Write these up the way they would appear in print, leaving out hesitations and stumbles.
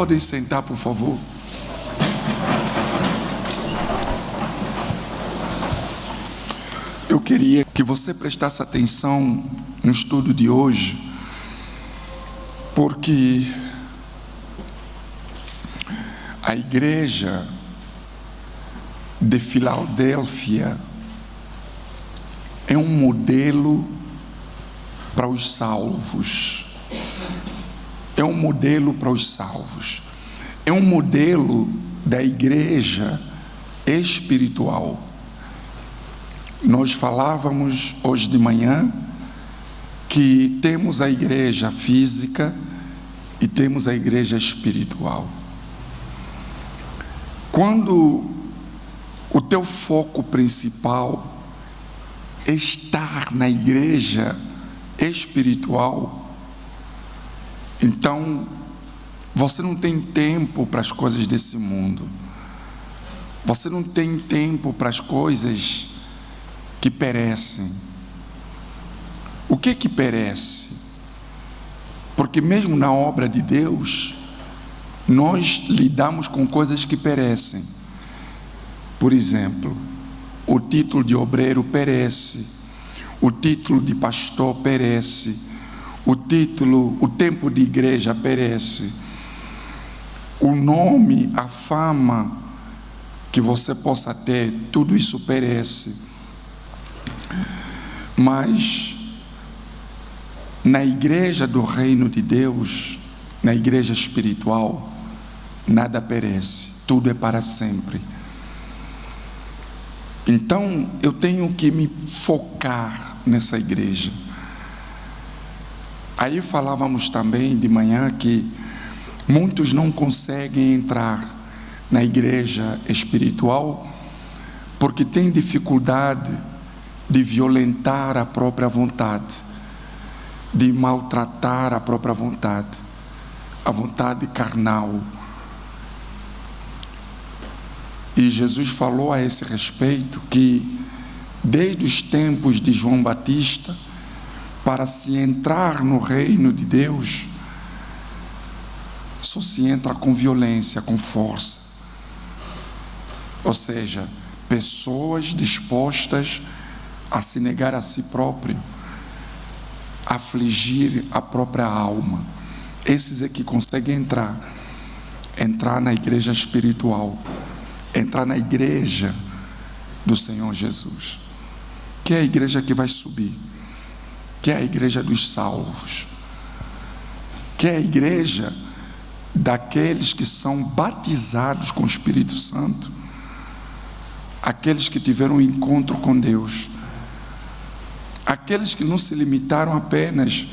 Podem sentar, por favor. Eu queria que você prestasse atenção no estudo de hoje, porque a igreja de Filadélfia é um modelo para os salvos. É um modelo para os salvos. É um modelo da igreja espiritual. Nós falávamos hoje de manhã que temos a igreja física e temos a igreja espiritual. Quando o teu foco principal é estar na igreja espiritual, então você não tem tempo para as coisas desse mundo. Você não tem tempo para as coisas que perecem. O que perece? Porque mesmo na obra de Deus, nós lidamos com coisas que perecem. Por exemplo, o título de obreiro perece, o título de pastor perece, o tempo de igreja perece, o nome, a fama que você possa ter, tudo isso perece. Mas na igreja do reino de Deus, na igreja espiritual, nada perece, tudo é para sempre. Então eu tenho que me focar nessa igreja. Aí falávamos também de manhã que muitos não conseguem entrar na igreja espiritual porque têm dificuldade de violentar a própria vontade, de maltratar a própria vontade, a vontade carnal. E Jesus falou a esse respeito que desde os tempos de João Batista, para se entrar no reino de Deus, só se entra com violência, com força. Ou seja, pessoas dispostas a se negar a si próprio, a afligir a própria alma. Esses é que conseguem entrar na igreja espiritual, entrar na igreja do Senhor Jesus, que é a igreja que vai subir, que é a igreja dos salvos, que é a igreja daqueles que são batizados com o Espírito Santo, aqueles que tiveram um encontro com Deus, aqueles que não se limitaram apenas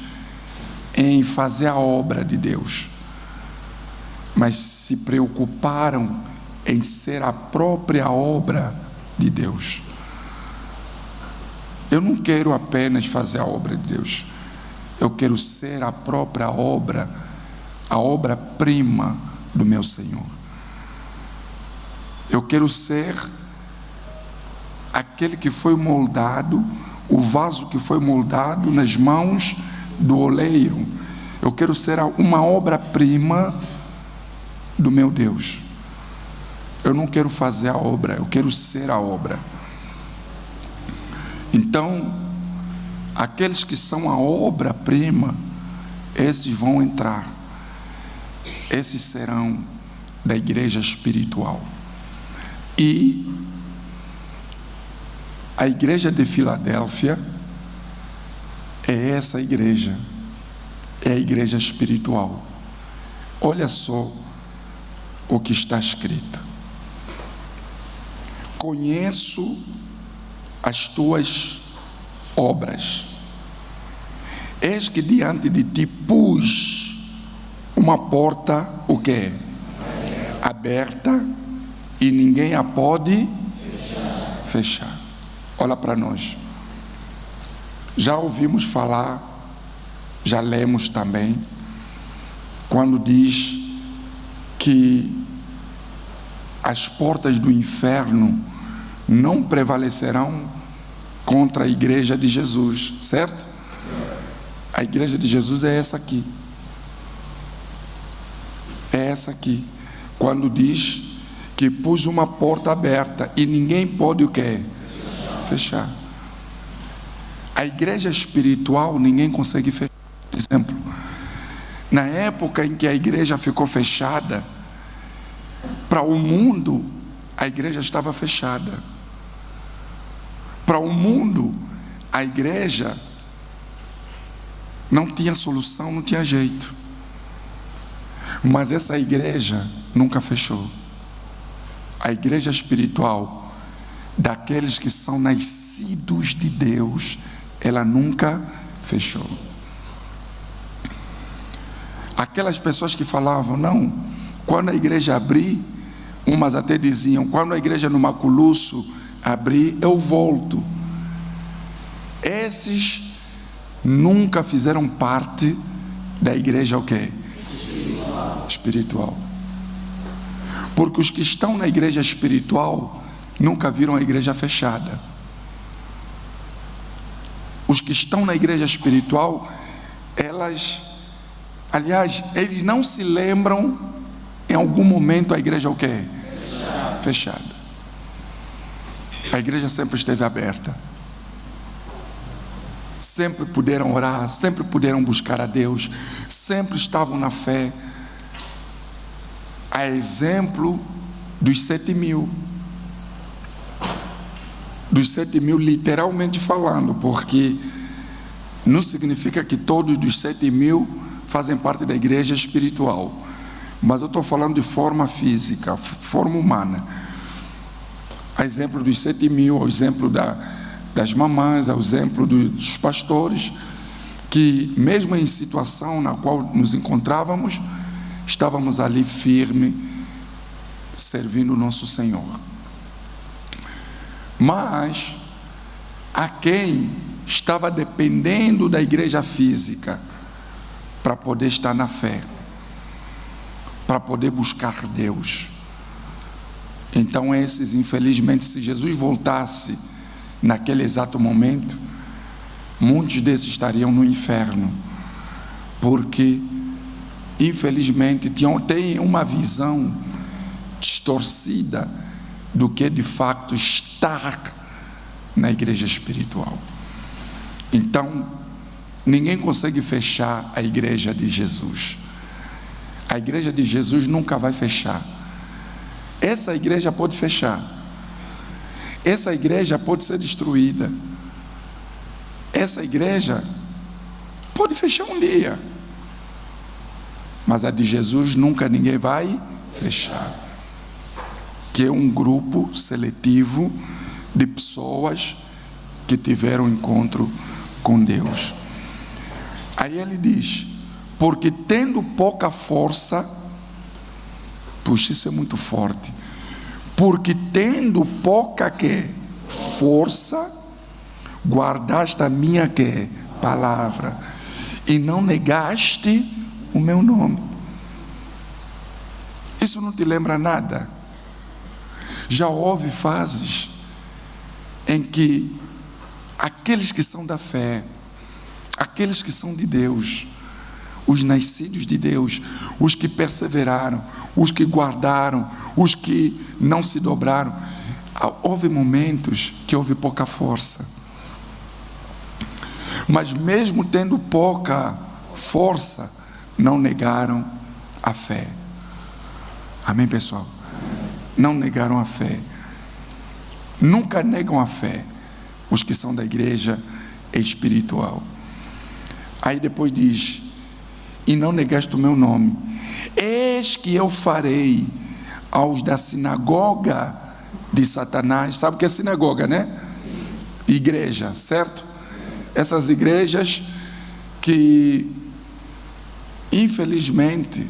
em fazer a obra de Deus, mas se preocuparam em ser a própria obra de Deus. Eu não quero apenas fazer a obra de Deus, eu quero ser a própria obra, a obra-prima do meu Senhor. Eu quero ser aquele que foi moldado, o vaso que foi moldado nas mãos do oleiro. Eu quero ser uma obra-prima do meu Deus. Eu não quero fazer a obra, eu quero ser a obra. Então, aqueles que são a obra-prima, esses vão entrar. Esses serão da igreja espiritual. E a igreja de Filadélfia é essa igreja, é a igreja espiritual. Olha só o que está escrito: conheço as tuas obras, eis que diante de ti pus uma porta, o quê? Aberta, e ninguém a pode fechar. Olha para nós. Já ouvimos falar, já lemos também, quando diz que as portas do inferno não prevalecerão contra a igreja de Jesus, certo? A igreja de Jesus é essa aqui. é essa aqui, quando diz que pus uma porta aberta e ninguém pode o quê? Fechar. A igreja espiritual ninguém consegue fechar. Por exemplo, na época em que a igreja ficou fechada, para o mundo, a igreja estava fechada. Para o mundo, a igreja não tinha solução, não tinha jeito. Mas essa igreja nunca fechou. A igreja espiritual, daqueles que são nascidos de Deus, ela nunca fechou. Aquelas pessoas que falavam, não, quando a igreja abrir, umas até diziam, quando a igreja no Maculuço abrir, eu volto. Esses nunca fizeram parte da igreja o quê? Espiritual. Porque os que estão na igreja espiritual nunca viram a igreja fechada. Os que estão na igreja espiritual, eles não se lembram em algum momento a igreja o quê? Fechada. A igreja sempre esteve aberta. Sempre puderam orar, sempre puderam buscar a Deus, sempre estavam na fé. A exemplo dos 7.000. Dos 7.000 literalmente falando, porque não significa que todos dos 7.000 fazem parte da igreja espiritual. Mas eu estou falando de forma física, forma humana. A exemplo dos 7.000, ao exemplo das mamães, ao exemplo dos pastores, que mesmo em situação na qual nos encontrávamos, estávamos ali firme, servindo o nosso Senhor. Mas a quem estava dependendo da igreja física para poder estar na fé, para poder buscar Deus. Então esses, infelizmente, se Jesus voltasse naquele exato momento, muitos desses estariam no inferno, porque infelizmente têm uma visão distorcida do que de fato estar na igreja espiritual. Então ninguém consegue fechar a igreja de Jesus. A igreja de Jesus nunca vai fechar. Essa igreja pode fechar. Essa igreja pode ser destruída. Essa igreja pode fechar um dia. Mas a de Jesus nunca ninguém vai fechar. Que é um grupo seletivo de pessoas que tiveram encontro com Deus. Aí ele diz, porque tendo pouca força, puxa, isso é muito forte, porque tendo pouca força, guardaste a minha palavra, e não negaste o meu nome. Isso não te lembra nada? Já houve fases em que aqueles que são da fé, aqueles que são de Deus, os nascidos de Deus, os que perseveraram, os que guardaram, os que não se dobraram, houve momentos que houve pouca força. Mas mesmo tendo pouca força, não negaram a fé. Amém, pessoal? Não negaram a fé. Nunca negam a fé os que são da igreja espiritual. Aí depois diz, e não negaste o meu nome, eis que eu farei aos da sinagoga de Satanás. Sabe o que é sinagoga, né? Igreja, certo? Essas igrejas que infelizmente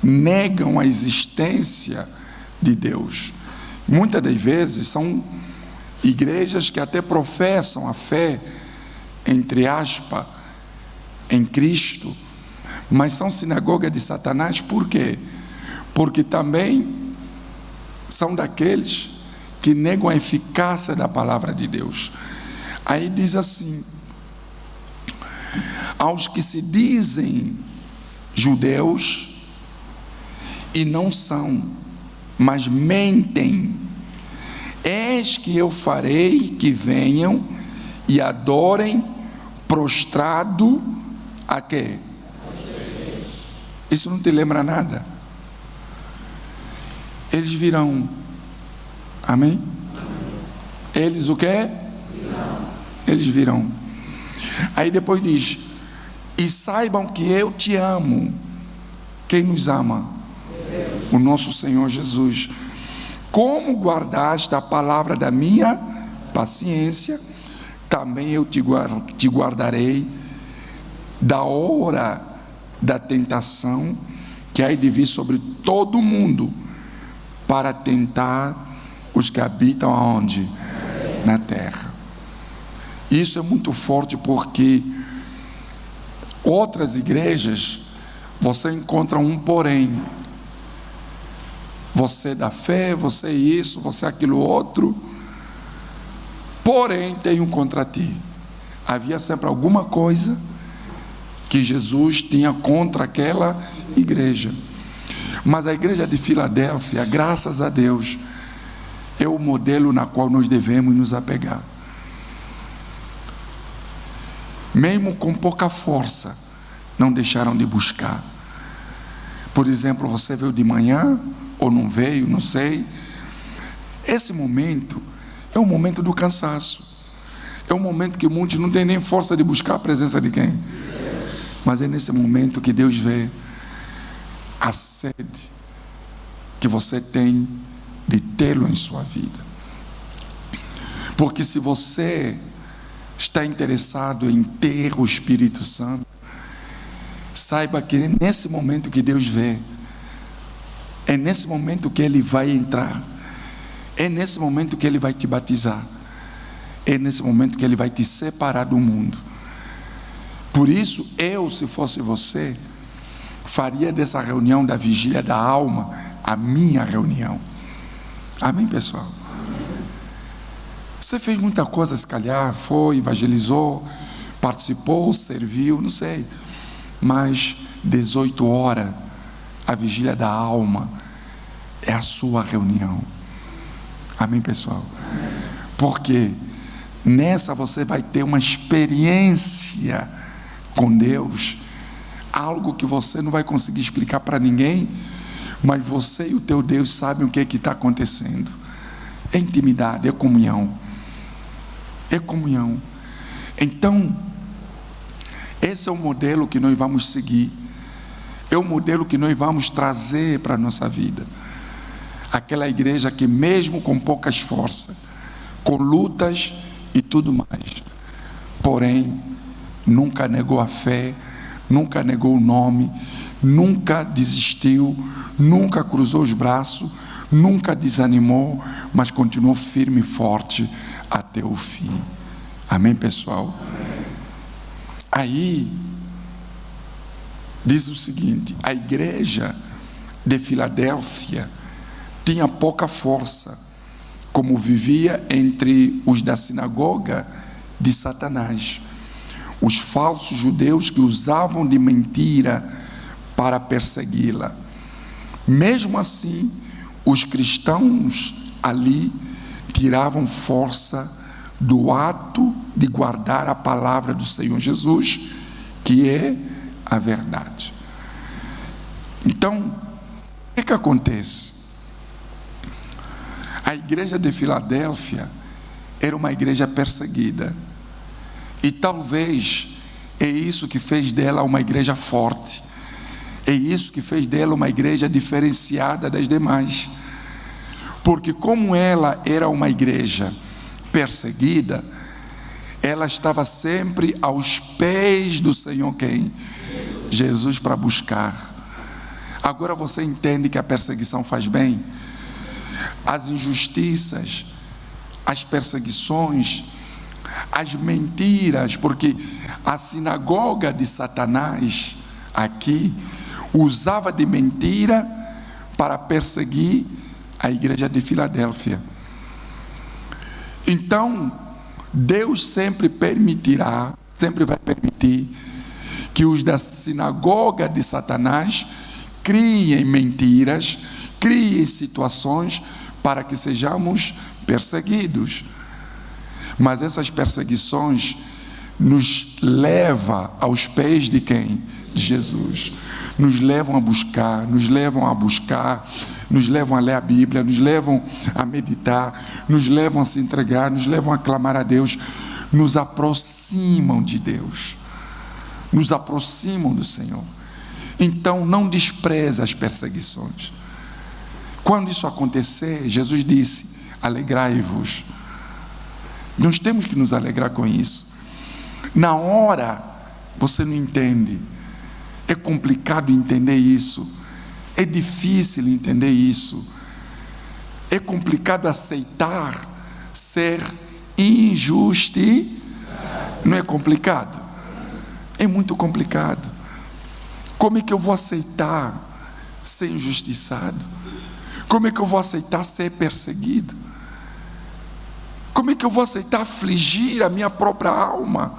negam a existência de Deus. Muitas das vezes são igrejas que até professam a fé, entre aspas, em Cristo, mas são sinagoga de Satanás. Por quê? Porque também são daqueles que negam a eficácia da palavra de Deus. Aí diz assim, aos que se dizem judeus e não são, mas mentem. Eis que eu farei que venham e adorem prostrado a quê? Isso não te lembra nada? Eles virão. Amém? Eles o quê? Eles virão. Aí depois diz: e saibam que eu te amo. Quem nos ama? O nosso Senhor Jesus. Como guardaste a palavra da minha paciência, também eu te guardarei da hora da tentação que há de vir sobre todo o mundo, para tentar os que habitam aonde? Na terra. Isso é muito forte, porque outras igrejas você encontra um porém. Você é da fé, você é isso, você é aquilo outro. Porém, tenho contra ti. Havia sempre alguma coisa que Jesus tinha contra aquela igreja. Mas a igreja de Filadélfia, graças a Deus, é o modelo na qual nós devemos nos apegar. Mesmo com pouca força, não deixaram de buscar. Por exemplo, você veio de manhã, ou não veio, não sei. Esse momento é um momento do cansaço. É um momento que muitos não têm nem força de buscar a presença de quem? Mas é nesse momento que Deus vê a sede que você tem de tê-lo em sua vida. Porque se você está interessado em ter o Espírito Santo, saiba que é nesse momento que Deus vê. É nesse momento que Ele vai entrar. É nesse momento que Ele vai te batizar. É nesse momento que Ele vai te separar do mundo. Por isso, eu, se fosse você, faria dessa reunião da vigília da alma a minha reunião. Amém, pessoal? Você fez muita coisa, se calhar, foi, evangelizou, participou, serviu, não sei. Mas 18 horas, a vigília da alma é a sua reunião. Amém, pessoal? Porque nessa você vai ter uma experiência com Deus, algo que você não vai conseguir explicar para ninguém, mas você e o teu Deus sabem o que está acontecendo. É intimidade, é comunhão. É comunhão. Então, esse é o modelo que nós vamos seguir. É o modelo que nós vamos trazer para a nossa vida. Aquela igreja que, mesmo com poucas forças, com lutas e tudo mais, porém, nunca negou a fé, nunca negou o nome, nunca desistiu, nunca cruzou os braços, nunca desanimou, mas continuou firme e forte até o fim. Amém, pessoal? Aí diz o seguinte: a igreja de Filadélfia tinha pouca força, como vivia entre os da sinagoga de Satanás, os falsos judeus que usavam de mentira para persegui-la. Mesmo assim, os cristãos ali tiravam força do ato de guardar a palavra do Senhor Jesus, que é a verdade. Então, o que acontece? A igreja de Filadélfia era uma igreja perseguida, e talvez é isso que fez dela uma igreja forte, é isso que fez dela uma igreja diferenciada das demais, porque como ela era uma igreja perseguida, ela estava sempre aos pés do Senhor quem? Jesus, para buscar. Agora você entende que a perseguição faz bem? As injustiças, as perseguições, as mentiras, porque a sinagoga de Satanás aqui usava de mentira para perseguir a igreja de Filadélfia. Então, Deus sempre permitirá, sempre vai permitir que os da sinagoga de Satanás criem mentiras, criem situações para que sejamos perseguidos. Mas essas perseguições nos levam aos pés de quem? De Jesus. Nos levam a buscar, nos levam a ler a Bíblia, nos levam a meditar, nos levam a se entregar, nos levam a clamar a Deus, nos aproximam de Deus, nos aproximam do Senhor. Então não despreze as perseguições. Quando isso acontecer, Jesus disse: alegrai-vos. Nós temos que nos alegrar com isso. Na hora você não entende, é complicado entender isso, é difícil entender isso, é complicado aceitar ser injustiçado. Não é complicado? É muito complicado. Como é que eu vou aceitar ser injustiçado? Como é que eu vou aceitar ser perseguido? Como é que eu vou aceitar afligir a minha própria alma?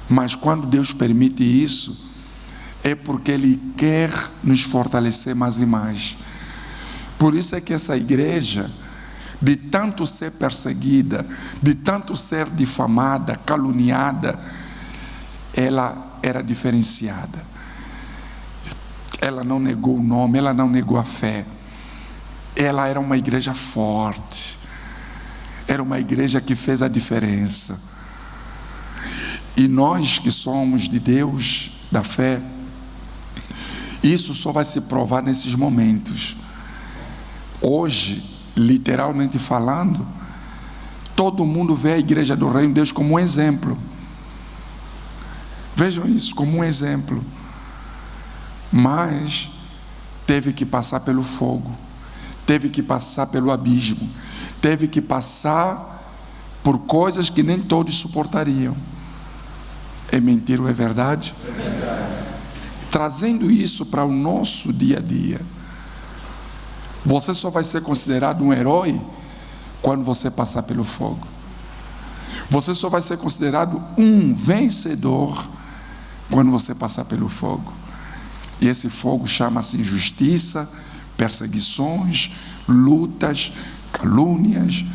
Mas quando Deus permite isso, é porque Ele quer nos fortalecer mais e mais. Por isso é que essa igreja, de tanto ser perseguida, de tanto ser difamada, caluniada, ela era diferenciada. Ela não negou o nome, ela não negou a fé. Ela era uma igreja forte. Era uma igreja que fez a diferença. E nós que somos de Deus, da fé, isso só vai se provar nesses momentos. Hoje, literalmente falando, todo mundo vê a igreja do Reino de Deus como um exemplo. Vejam isso, como um exemplo. Mas teve que passar pelo fogo, teve que passar pelo abismo, teve que passar por coisas que nem todos suportariam. É mentira ou é verdade? É verdade. Trazendo isso para o nosso dia a dia, você só vai ser considerado um herói quando você passar pelo fogo. Você só vai ser considerado um vencedor quando você passar pelo fogo. E esse fogo chama-se injustiça, perseguições, lutas, calúnias,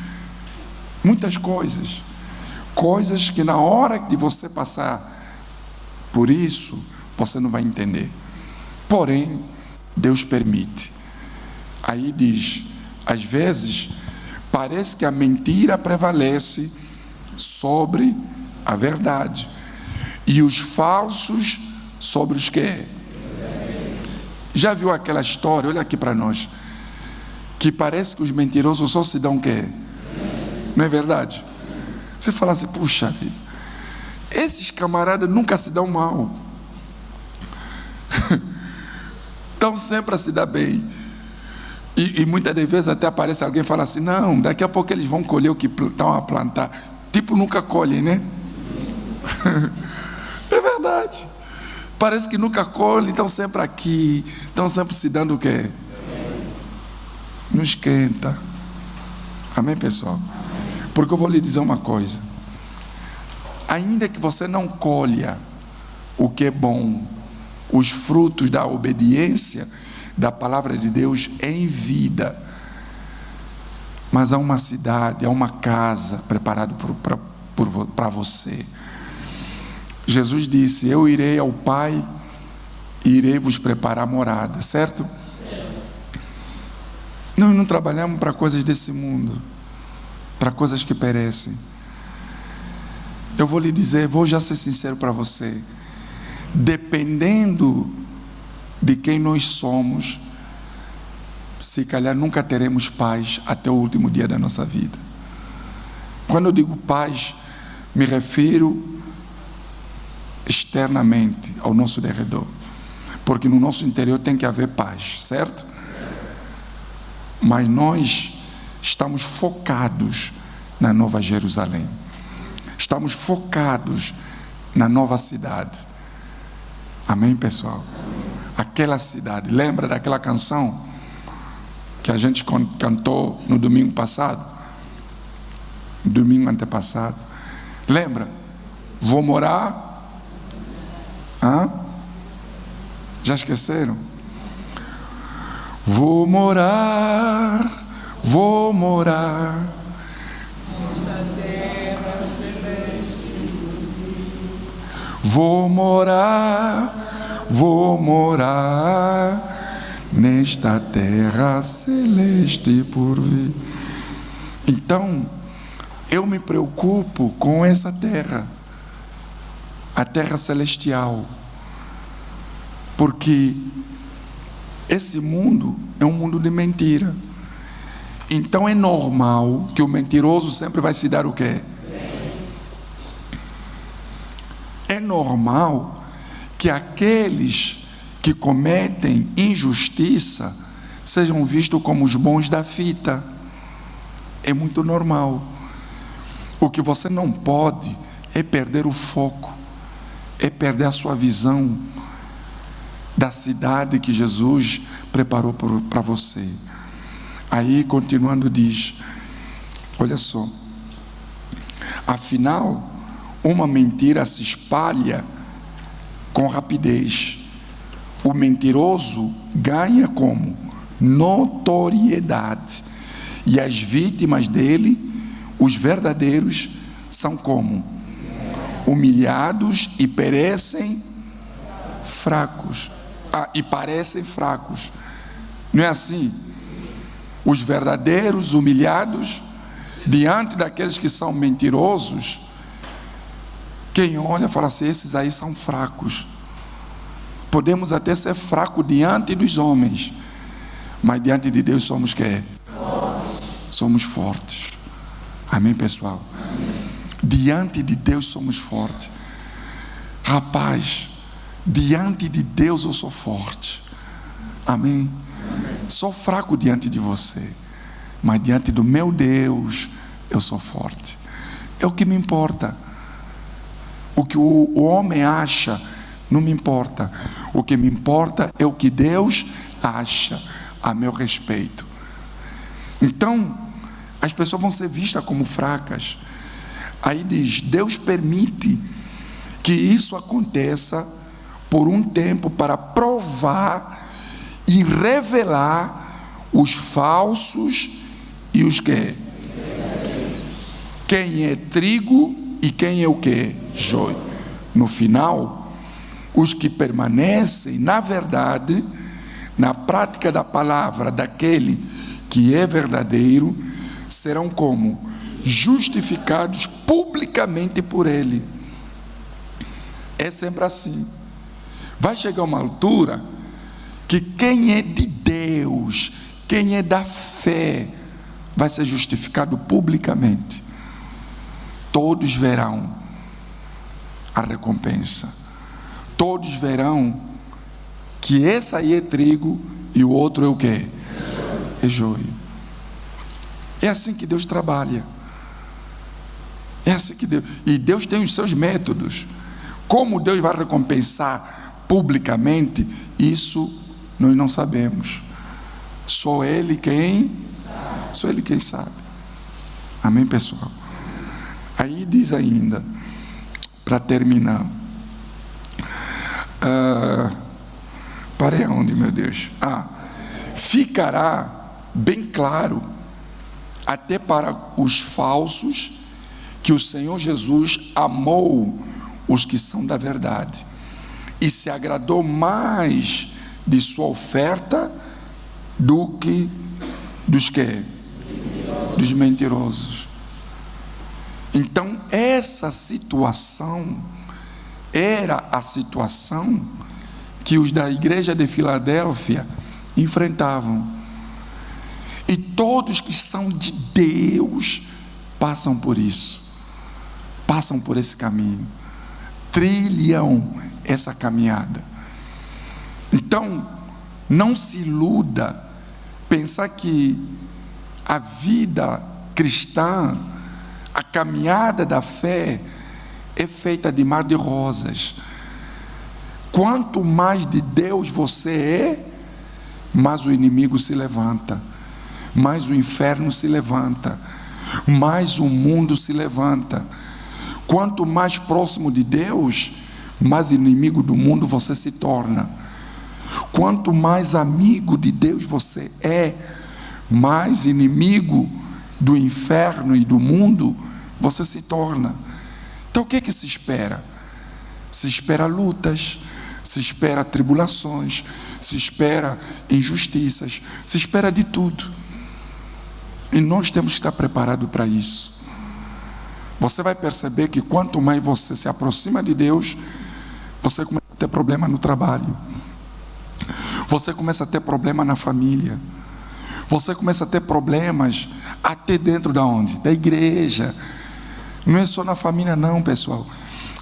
muitas coisas. Coisas que na hora de você passar por isso, você não vai entender. Porém, Deus permite. Aí diz, às vezes, parece que a mentira prevalece sobre a verdade. E os falsos sobre os que? Já viu aquela história, olha aqui para nós, que parece que os mentirosos só se dão o quê? Não é verdade? Você fala assim, puxa vida, esses camaradas nunca se dão mal. Estão sempre a se dar bem. E muitas das vezes até aparece alguém e fala assim, não, daqui a pouco eles vão colher o que estão a plantar. Tipo, nunca colhem, né? É verdade. Parece que nunca colhem, estão sempre aqui, estão sempre se dando o quê? Não esquenta. Amém, pessoal? Porque eu vou lhe dizer uma coisa. Ainda que você não colha o que é bom, os frutos da obediência da palavra de Deus em vida, mas há uma cidade, há uma casa preparada para você. Jesus disse, eu irei ao Pai e irei vos preparar morada, certo? Nós não trabalhamos para coisas desse mundo, para coisas que perecem. Eu vou lhe dizer, vou já ser sincero para você, dependendo de quem nós somos, se calhar nunca teremos paz até o último dia da nossa vida. Quando eu digo paz, me refiro externamente ao nosso derredor, porque no nosso interior tem que haver paz, certo? Mas nós estamos focados na Nova Jerusalém, estamos focados na nova cidade. Amém, pessoal? Aquela cidade, lembra daquela canção que a gente cantou no domingo passado? Domingo antepassado. Lembra? Vou morar. Já esqueceram? Vou morar, vou morar. Vou morar, vou morar nesta terra celeste por vir. Então, eu me preocupo com essa terra, a terra celestial, porque esse mundo é um mundo de mentira. Então é normal que o mentiroso sempre vai se dar o quê? É normal que aqueles que cometem injustiça sejam vistos como os bons da fita. É muito normal. O que você não pode é perder o foco, é perder a sua visão da cidade que Jesus preparou para você. Aí, continuando, diz: olha só, afinal, uma mentira se espalha com rapidez. O mentiroso ganha como? Notoriedade. E as vítimas dele, os verdadeiros, são como? Humilhados e perecem fracos. E parecem fracos. Não é assim? Os verdadeiros humilhados diante daqueles que são mentirosos. Quem olha fala assim: esses aí são fracos. Podemos até ser fracos diante dos homens, mas diante de Deus somos quê? Somos fortes. Amém, pessoal? Amém. Diante de Deus somos fortes. Rapaz, diante de Deus eu sou forte. Amém? Amém. Sou fraco diante de você, mas diante do meu Deus eu sou forte. É o que me importa. O que o homem acha não me importa. O que me importa é o que Deus acha a meu respeito. Então, as pessoas vão ser vistas como fracas. Aí diz: Deus permite que isso aconteça por um tempo para provar e revelar os falsos e os que? Quem é trigo e quem é o que? Joio. No final, os que permanecem na verdade, na prática da palavra daquele que é verdadeiro, serão como? Justificados publicamente por ele. É sempre assim. Vai chegar uma altura que quem é de Deus, quem é da fé, vai ser justificado publicamente. Todos verão a recompensa. Todos verão que esse aí é trigo e o outro é o quê? É joio. É assim que Deus trabalha. É assim que Deus... E Deus tem os seus métodos. Como Deus vai recompensar publicamente, isso nós não sabemos. Só Ele quem sabe. Só Ele quem sabe. Amém, pessoal? Aí diz ainda, para terminar. Parei onde, meu Deus? Ficará bem claro, até para os falsos, que o Senhor Jesus amou os que são da verdade e se agradou mais de sua oferta do que dos que? Dos mentirosos. Então essa situação era a situação que os da igreja de Filadélfia enfrentavam. E todos que são de Deus passam por isso, passam por esse caminho, trilham essa caminhada. Então, não se iluda pensar que a vida cristã, a caminhada da fé, é feita de mar de rosas. Quanto mais de Deus você é, mais o inimigo se levanta, mais o inferno se levanta, mais o mundo se levanta. Quanto mais próximo de Deus, mais inimigo do mundo você se torna. Quanto mais amigo de Deus você é, mais inimigo do inferno e do mundo você se torna. Então o que se espera? Se espera lutas, se espera tribulações, se espera injustiças, se espera de tudo. E nós temos que estar preparados para isso. Você vai perceber que quanto mais você se aproxima de Deus, você começa a ter problema no trabalho, você começa a ter problema na família, você começa a ter problemas até dentro da onde? Da igreja. Não é só na família não, pessoal,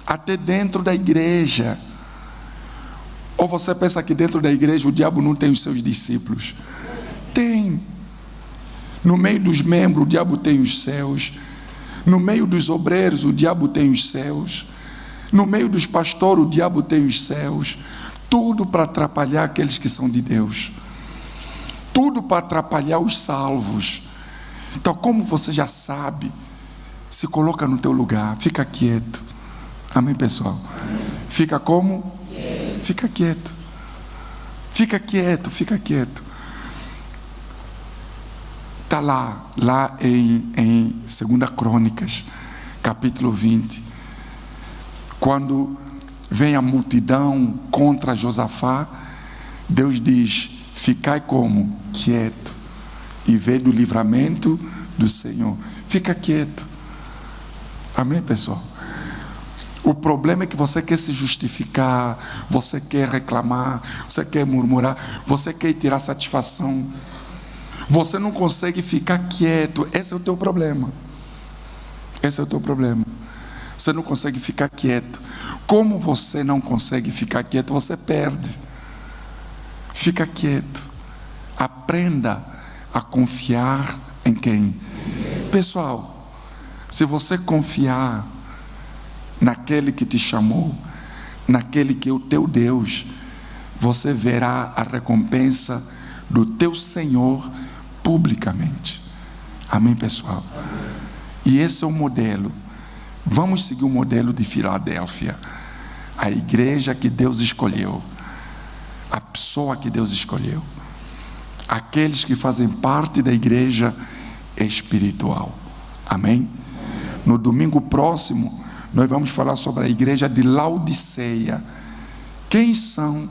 até dentro da igreja. Ou você pensa que dentro da igreja o diabo não tem os seus discípulos? Tem. No meio dos membros o diabo tem os céus, no meio dos obreiros o diabo tem os céus, no meio dos pastores o diabo tem os céus. Tudo para atrapalhar aqueles que são de Deus, tudo para atrapalhar os salvos. Então, como você já sabe, se coloca no teu lugar, fica quieto. Amém, pessoal? Fica como? Fica quieto. Fica quieto, fica quieto. Está lá em 2 Crônicas, capítulo 20, quando vem a multidão contra Josafá, Deus diz: ficai como? Quieto, e vê do livramento do Senhor. Fica quieto. Amém, pessoal? O problema é que você quer se justificar, você quer reclamar, você quer murmurar, você quer tirar satisfação. Você não consegue ficar quieto. Esse é o teu problema. Esse é o teu problema. Você não consegue ficar quieto. Como você não consegue ficar quieto, você perde. Fica quieto. Aprenda a confiar em quem? Pessoal, se você confiar naquele que te chamou, naquele que é o teu Deus, você verá a recompensa do teu Senhor publicamente. Amém, pessoal? E esse é o modelo. Vamos seguir o modelo de Filadélfia, a igreja que Deus escolheu, a pessoa que Deus escolheu, aqueles que fazem parte da igreja espiritual. Amém? No domingo próximo nós vamos falar sobre a igreja de Laodiceia. Quem são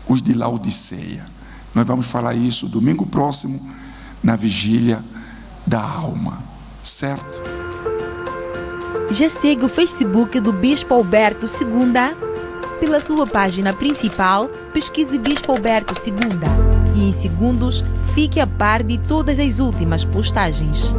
os de Laodiceia? Nós vamos falar isso domingo próximo, na vigília da alma, certo? Já siga o Facebook do Bispo Alberto Segunda. Pela sua página principal, pesquise Bispo Alberto Segunda e em segundos fique a par de todas as últimas postagens.